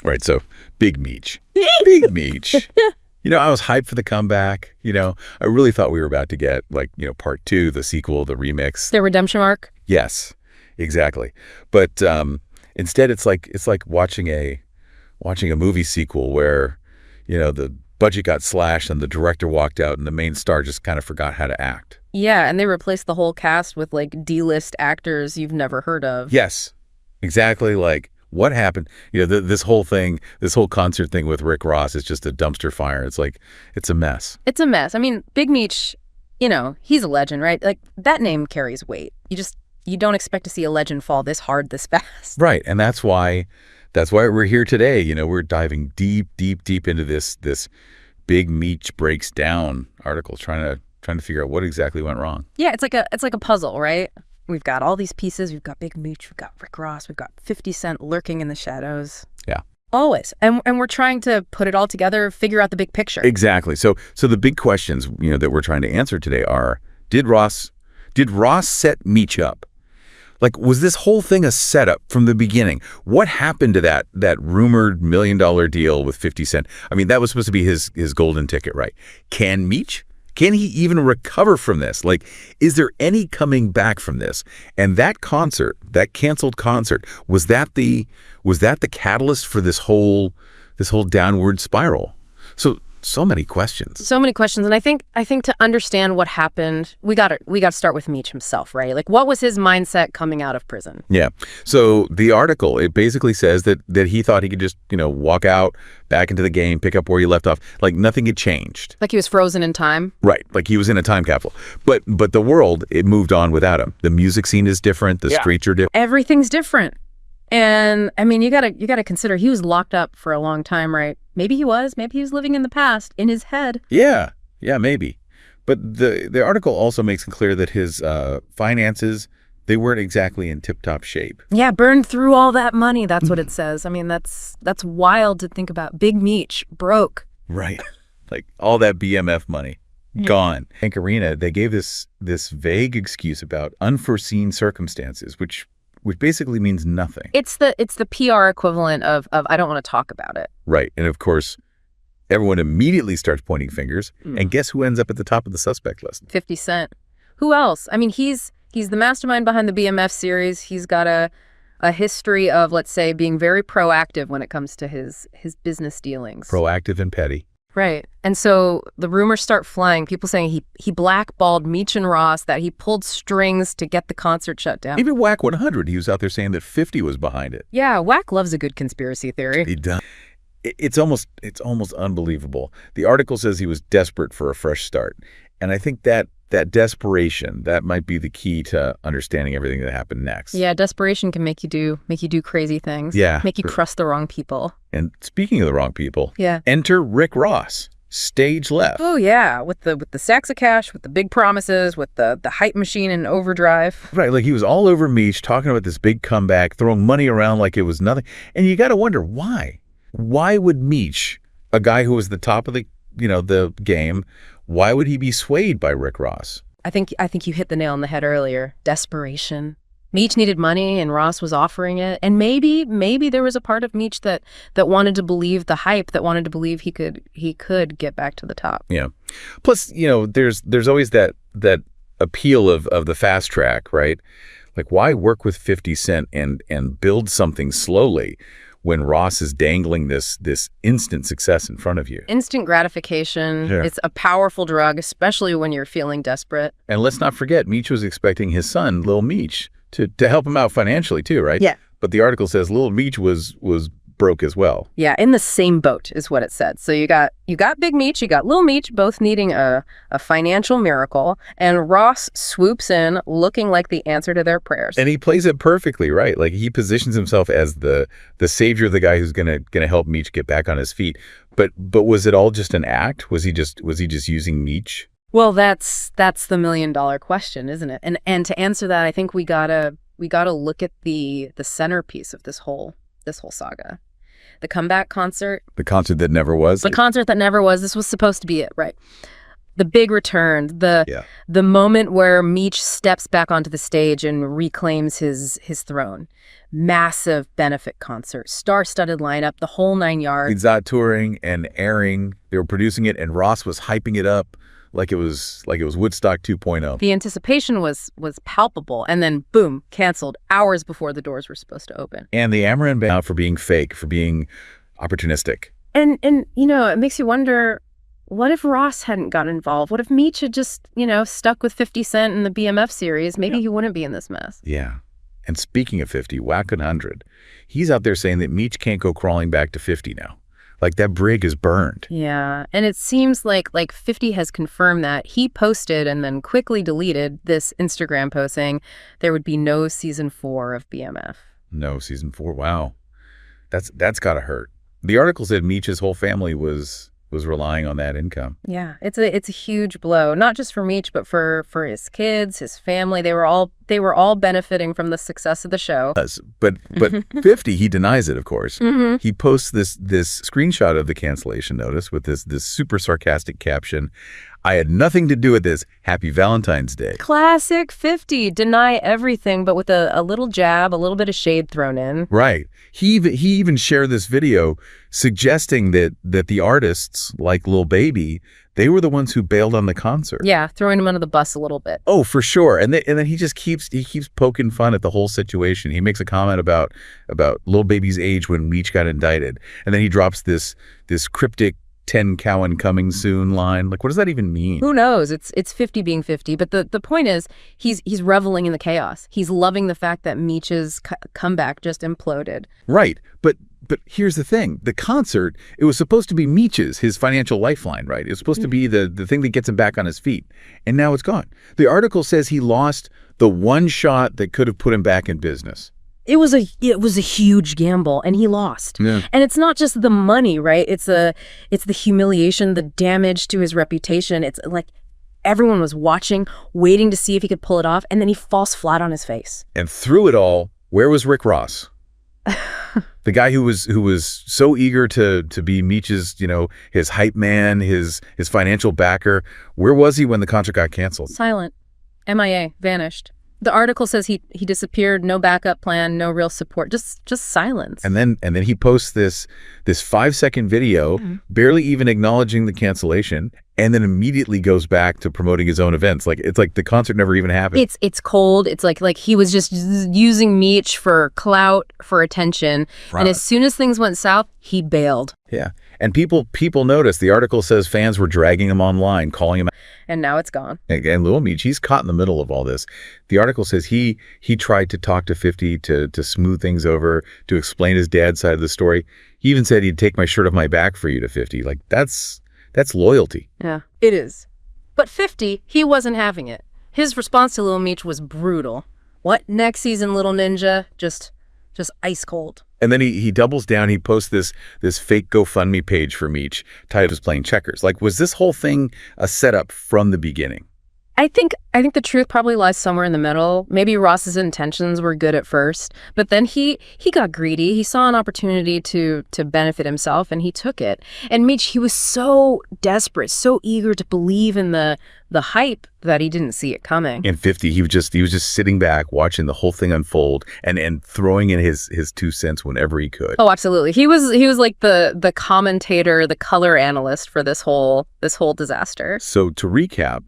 Right, so big Meech. Big Meech. I was hyped for the comeback. I really thought we were about to get, part 2, the sequel, the remix. The redemption arc? Yes, exactly. But instead, it's like watching a movie sequel where, the budget got slashed and the director walked out and the main star just kind of forgot how to act. Yeah, and they replaced the whole cast with, D-list actors you've never heard of. Yes, exactly. What happened? This whole concert thing with Rick Ross is just a dumpster fire. It's a mess. It's a mess. I mean, Big Meech, he's a legend, right? That name carries weight. You don't expect to see a legend fall this hard, this fast. Right, and that's why we're here today. We're diving deep into this Big Meech Breaks Down article, trying to figure out what exactly went wrong. Yeah, it's like a puzzle, right? We've got all these pieces. We've got Big Meech. We've got Rick Ross. We've got 50 Cent lurking in the shadows. Yeah. Always. And we're trying to put it all together, figure out the big picture. Exactly. So the big questions, that we're trying to answer today are, did Ross set Meech up? Was this whole thing a setup from the beginning? What happened to that rumored $1 million deal with 50 Cent? I mean, that was supposed to be his golden ticket, right? Can Meech? Can he even recover from this? Is there any coming back from this? And that concert, that canceled concert, was that the catalyst for this whole downward spiral? So many questions. So many questions. And I think to understand what happened, we got to start with Meech himself, right? What was his mindset coming out of prison? Yeah. So the article, it basically says that he thought he could just, walk out back into the game, pick up where he left off. Nothing had changed. He was frozen in time. Right. He was in a time capsule. But the world, it moved on without him. The music scene is different. The streets are different. Everything's different. And I mean, you gotta consider he was locked up for a long time, right? Maybe he was living in the past in his head. Yeah, maybe. But the article also makes it clear that his finances, they weren't exactly in tip-top shape. Yeah, burned through all that money. That's what it says. I mean, that's wild to think about. Big Meech broke. Right, all that BMF money gone. Bank Arena, they gave this vague excuse about unforeseen circumstances, which basically means nothing. It's the PR equivalent of I don't want to talk about it. Right. And of course, everyone immediately starts pointing fingers. And guess who ends up at the top of the suspect list? 50 Cent. Who else? I mean, he's the mastermind behind the BMF series. He's got a history of, let's say, being very proactive when it comes to his business dealings. Proactive and petty. Right. And so the rumors start flying, people saying he blackballed Meech and Ross, that he pulled strings to get the concert shut down. Even Whack 100, he was out there saying that 50 was behind it. Yeah, Whack loves a good conspiracy theory. He does. It's almost unbelievable. The article says he was desperate for a fresh start. And I think that desperation, that might be the key to understanding everything that happened next. Yeah, desperation can make you do crazy things. Yeah. Make you trust the wrong people. And speaking of the wrong people, yeah, enter Rick Ross, stage left. Oh yeah, with the sacks of cash, with the big promises, with the hype machine in overdrive. Right, he was all over Meech, talking about this big comeback, throwing money around like it was nothing. And you got to wonder why. Why would Meech, a guy who was the top of the game, why would he be swayed by Rick Ross? I think you hit the nail on the head earlier. Desperation. Meech needed money and Ross was offering it. And maybe there was a part of Meech that wanted to believe the hype, that wanted to believe he could get back to the top. Yeah. Plus, there's always that appeal of the fast track, right? Why work with 50 Cent and build something slowly when Ross is dangling this instant success in front of you? Instant gratification. Yeah. It's a powerful drug, especially when you're feeling desperate. And let's not forget, Meech was expecting his son, Lil Meech, to help him out financially too, right? Yeah. But the article says Lil Meech was broke as well. Yeah, in the same boat is what it said. So you got Big Meech, you got Lil Meech, both needing a financial miracle, and Ross swoops in looking like the answer to their prayers. And he plays it perfectly, right? He positions himself as the savior, the guy who's gonna help Meech get back on his feet. But was it all just an act? Was he just using Meech? Well, that's the $1 million question, isn't it? And to answer that, I think we gotta look at the centerpiece of this whole saga. The comeback concert. The concert that never was. The concert that never was. This was supposed to be it, right? The big return, Yeah. the moment where Meech steps back onto the stage and reclaims his throne. Massive benefit concert, star-studded lineup, the whole 9 yards. Pizza Hut touring and airing. They were producing it, and Ross was hyping it up like it was Woodstock 2.0. The anticipation was palpable, and then boom, canceled hours before the doors were supposed to open. And the Amaran banned out for being fake, for being opportunistic. And it makes you wonder, what if Ross hadn't got involved? What if Meech had just, stuck with 50 Cent in the BMF series? Maybe he wouldn't be in this mess. Yeah. And speaking of 50, whack 100. He's out there saying that Meech can't go crawling back to 50 now. Like, that brig is burned. Yeah, and it seems like 50 has confirmed that. He posted and then quickly deleted this Instagram post saying there would be no season 4 of BMF. No, season 4. Wow. That's got to hurt. The article said Meech's whole family was relying on that income. Yeah, it's a huge blow, not just for Meech, but for his kids, his family. They were all benefiting from the success of the show. But 50, he denies it, of course. Mm-hmm. He posts this screenshot of the cancellation notice with this super sarcastic caption. I had nothing to do with this. Happy Valentine's Day. Classic 50. Deny everything, but with a little jab, a little bit of shade thrown in. Right. He even shared this video suggesting that the artists, like Lil Baby, they were the ones who bailed on the concert. Yeah, throwing him under the bus a little bit. Oh, for sure. And then he just keeps poking fun at the whole situation. He makes a comment about Lil Baby's age when Meech got indicted, and then he drops this cryptic 10 Cowan coming soon line. Like, what does that even mean? Who knows? It's 50 being 50. But the point is, he's reveling in the chaos. He's loving the fact that Meech's comeback just imploded. Right. But here's the thing. The concert, it was supposed to be Meech's, his financial lifeline, right? It was supposed to be the thing that gets him back on his feet. And now it's gone. The article says he lost the one shot that could have put him back in business. It was a huge gamble, and he lost. Yeah. And it's not just the money, right? It's the humiliation, the damage to his reputation. It's like everyone was watching, waiting to see if he could pull it off, and then he falls flat on his face. And through it all, where was Rick Ross? The guy who was so eager to be Meech's, his hype man, his financial backer. Where was he when the concert got canceled? Silent. MIA. Vanished. The article says he disappeared, no backup plan, no real support, just silence. And then he posts this 5-second video, barely even acknowledging the cancellation, and then immediately goes back to promoting his own events. It's like the concert never even happened. It's cold. It's like he was just using Meech for clout, for attention. Right. And as soon as things went south, he bailed. Yeah. And people noticed. The article says fans were dragging him online, calling him out. And now it's gone. And Lil Meech, he's caught in the middle of all this. The article says he tried to talk to 50 to smooth things over, to explain his dad's side of the story. He even said he'd take my shirt off my back for you to 50. Like, that's loyalty. Yeah, it is. But 50, he wasn't having it. His response to Lil Meech was brutal. What next season, little ninja? Just ice cold. And then he doubles down. He posts this fake GoFundMe page for Meech, titled as playing checkers. Like, was this whole thing a setup from the beginning? I think the truth probably lies somewhere in the middle. Maybe Ross's intentions were good at first, but then he got greedy. He saw an opportunity to benefit himself, and he took it. And Meech, he was so desperate, so eager to believe in the hype that he didn't see it coming. In 50, he was just sitting back, watching the whole thing unfold, and throwing in his 2 cents whenever he could. Oh, absolutely. He was like the commentator, the color analyst for this whole disaster. So to recap,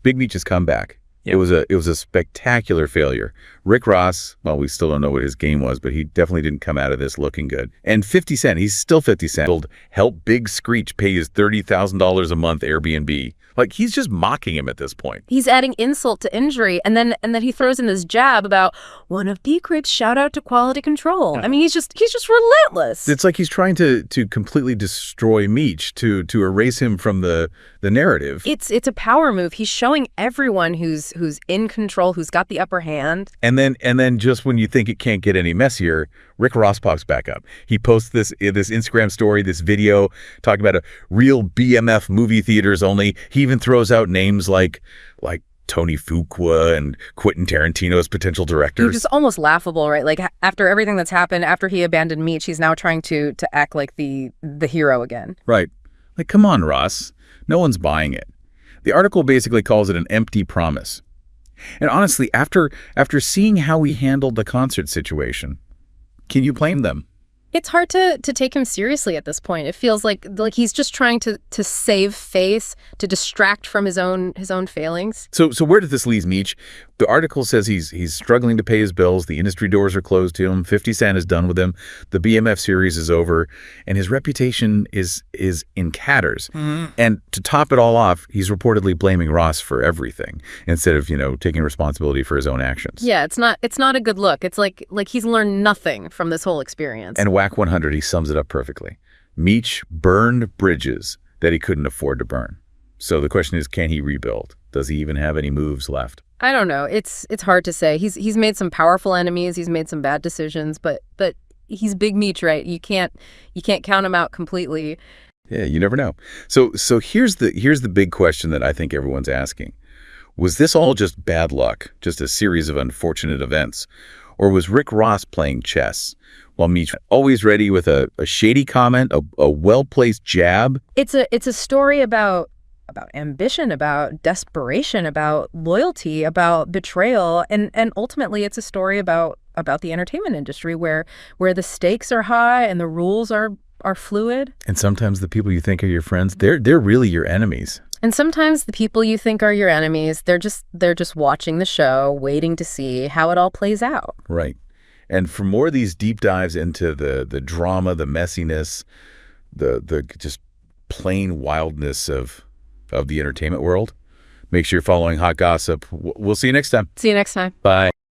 Big Meech's comeback. It was a spectacular failure. Rick Ross, well, we still don't know what his game was, but he definitely didn't come out of this looking good. And 50 Cent, he's still 50 Cent. Help Big Screech pay his $30,000 a month Airbnb. Like, he's just mocking him at this point. He's adding insult to injury, and then he throws in this jab about one of B Creep's shout out to quality control. I mean, he's just relentless. It's like he's trying to completely destroy Meech, to erase him from the narrative. It's a power move. He's showing everyone who's in control, who's got the upper hand. And then just when you think it can't get any messier, Rick Ross pops back up. He posts this Instagram story, this video talking about a real BMF movie theaters only. He even throws out names like Tony Fuqua and Quentin Tarantino as potential directors. It's just almost laughable, right? Like, after everything that's happened, after he abandoned Meech, he's now trying to act like the hero again. Right. Like, come on, Ross. No one's buying it. The article basically calls it an empty promise. And honestly, after seeing how he handled the concert situation, can you blame them? It's hard to take him seriously at this point. It feels like he's just trying to save face, to distract from his own failings. So where did this leave Meech? The article says he's struggling to pay his bills. The industry doors are closed to him. 50 Cent is done with him. The BMF series is over, and his reputation is in tatters. Mm-hmm. And to top it all off, he's reportedly blaming Ross for everything instead of taking responsibility for his own actions. Yeah, it's not a good look. It's like he's learned nothing from this whole experience. And Whack 100, he sums it up perfectly. Meech burned bridges that he couldn't afford to burn. So the question is, can he rebuild? Does he even have any moves left? I don't know. It's hard to say. He's made some powerful enemies. He's made some bad decisions, but he's Big Meech, right? You can't count him out completely. Yeah, you never know. So here's the big question that I think everyone's asking. Was this all just bad luck, just a series of unfortunate events? Or was Rick Ross playing chess while Meech always ready with a shady comment, a well-placed jab? It's a story about ambition, about desperation, about loyalty, about betrayal, and ultimately it's a story about the entertainment industry where the stakes are high and the rules are fluid. And sometimes the people you think are your friends, they're really your enemies. And sometimes the people you think are your enemies, they're just watching the show, waiting to see how it all plays out. Right. And for more of these deep dives into the drama, the messiness, the just plain wildness of the entertainment world, make sure you're following Hot Gossip. We'll see you next time. See you next time. Bye.